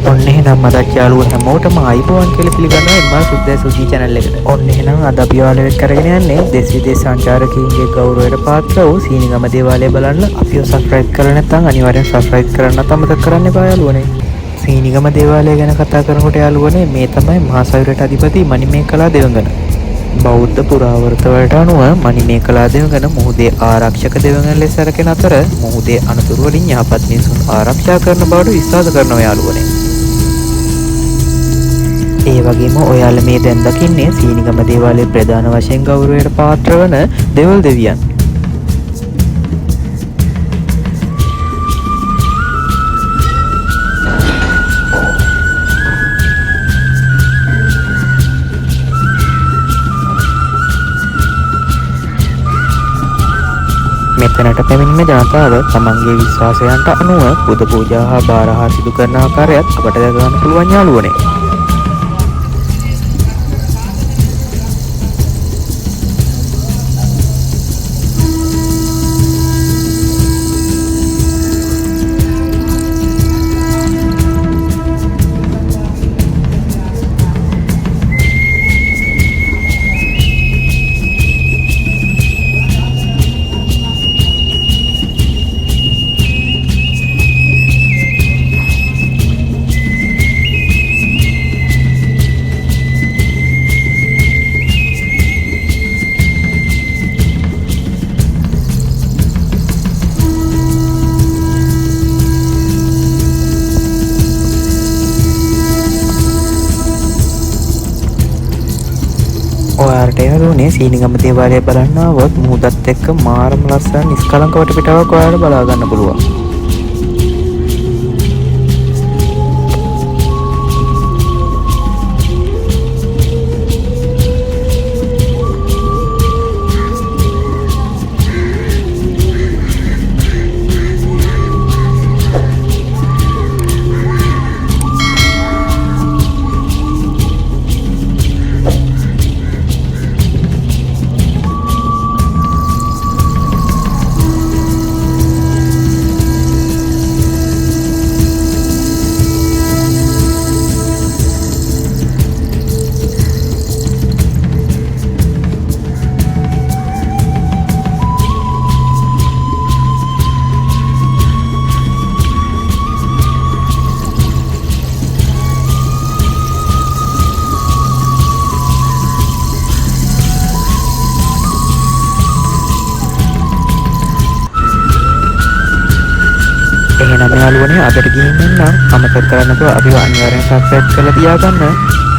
ඔන්න එහෙනම් මදක් යාළුවෝ හැමෝටම ආයිබෝවන් කියලා පිළිගන්නවා එම්මා සුද්දා සුජි channel එකට. ඔන්න එහෙනම් අද අපි ඔයාලට එක්ක කරගෙන යන්නේ දෙස් විදේශ සංචාරකයින්ගේ ගෞරවයට පාත්‍ර වූ සීනිගම දේවාලය බලන්න. අපිව subscribe කරලා නැත්නම් අනිවාර්යෙන් subscribe කරන්නත් අමතක කරන්න එපා යාළුවනේ. සීනිගම දේවාලය ගැන කතා කරනකොට යාළුවනේ මේ තමයි මහා සයුරට අධිපති මණිමේකලා දෙවඟන. බෞද්ධ පුරාවර්ත වලට අනුව මණිමේකලා දෙවඟන මුහුදේ ආරක්ෂක දෙවඟන ලෙස සැලකෙන අතර මුහුදේ අනතුරු වලින් යහපත් මිනිසුන් ආරක්ෂා කරන බවට විශ්වාස කරනවා යාළුවනේ. ඒ වගේම ඔයාලා මේ දැන් දකින්නේ සීනිගම දේවාලයේ ප්‍රධාන වශයෙන් ගෞරවයට පාත්‍ර වන දෙවල් දෙවියන්. මෙතනට පැමිණෙන ජනතාව තමන්ගේ විශ්වාසයන්ට අනුව බුදු පූජා හා බාරහා සිදු කරන ආකාරයත් අපට දැක ගන්න පුළුවන් යාළුවනේ. ඔයාලට යාළුවනේ සීනිගම දේවාලය බලන්න આવොත් මුහුදත් එක්ක මාරම ලස්සන නිස්කලංක වටපිටාවක් ඔයාලට බලා ගන්න පුළුවන්. එහෙනම් යාළුවනේ අදට ගිහින් එන්නම්. අමතක කරන්නකෝ අපිව අනිවාර්යෙන් subscribe කරලා තියාගන්න.